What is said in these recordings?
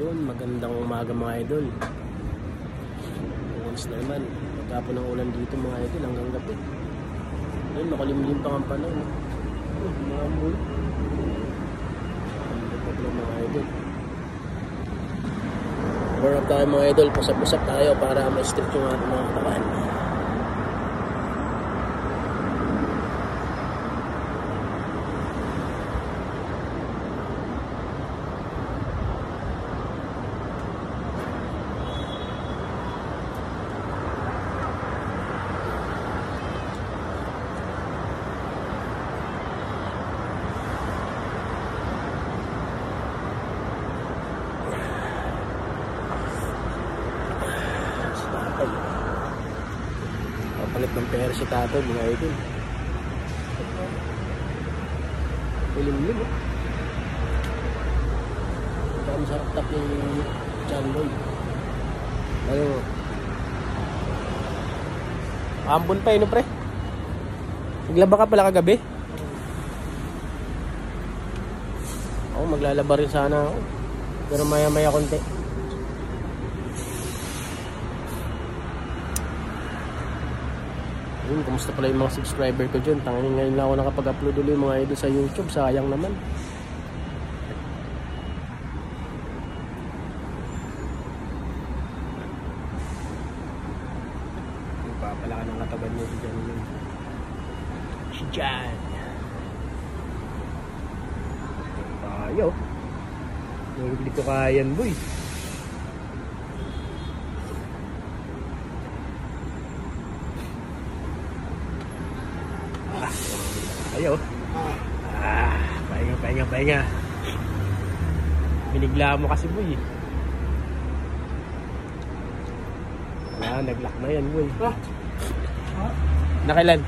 Yun, magandang umaga mga idol. Once na naman, magkapon ng ulan dito mga idol hanggang gabi. Ayun, makalimlim pa ang panahon. Mga ambul. Mga idol. Warm up tayo mga idol, pusap-pusap tayo para ma-stretch yung ating mga katawan. Palit ng pera si tatay mga idol. Ilim-lim oh. Parang sarap tap yung John Lloyd. Ayun. Ambon pa yun pre. Naglaba ka pala kagabi? Ako maglalaba rin sana ako. Pero maya-maya konti. Kumusta pala yung mga subscriber ko dyan? Tangin ngayon lang ako nakapag-upload ulit mga idol sa YouTube. Sayang naman. Magpapala ka ng kataban nyo dyan yun. Si Jan. Tayo. Hindi ko kayan boy. Ayo. Pahinga. Binigla mo kasi boy. Wala, nag-lock na yan boy. Nakailan?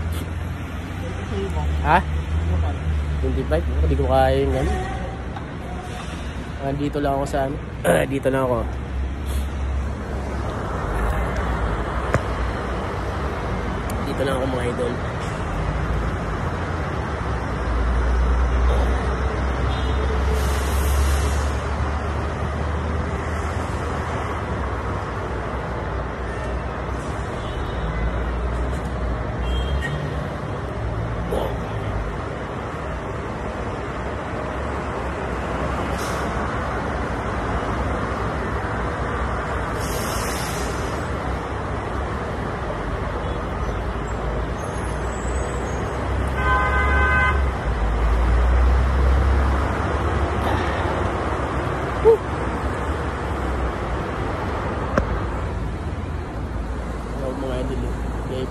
Ha? 25? Hindi ko kaya yung ano. Dito lang ako sa ano. Dito lang ako. Dito lang ako mga idol.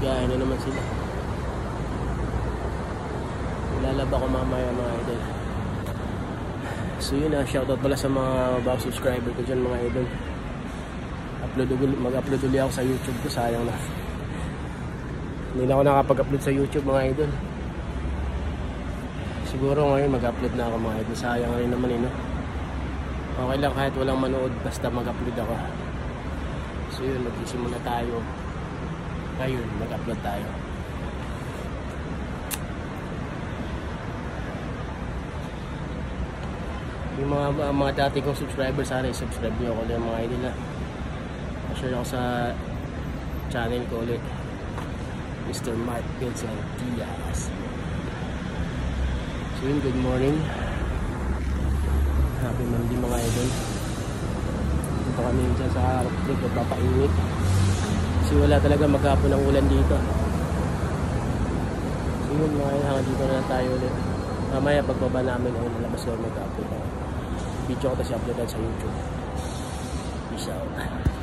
Biyahe na naman sila. Ilalaba ko mamaya mga idol. So yun na, shoutout pala sa mga bago subscriber ko dyan mga idol. Mag-upload ulit ako sa YouTube ko, sayang na. Hindi na ako nakapag-upload sa YouTube mga idol. Siguro ngayon mag-upload na ako mga idol. Sayang rin naman no? Okay lang kahit walang manood, basta mag-upload ako. So yun, mag-isimula tayo. Ayun, mag-upload tayo. Yung mga dati kong subscribers, sana i-subscribe nyo ako ulit mga idol na. Share ako sa channel ko ulit. Mr. Mark Vincent Diaz. So yun, good morning. Happy Monday mga idol. Dito kami dyan sa harap trip, papainit. Kasi wala talaga maghapon ng ulan dito. So yun mga hanggang dito na tayo ulit. Mamaya pagbaba namin ay nalabas ko mag-upload ako. Video ko tapos i-uploadan sa YouTube. Peace out.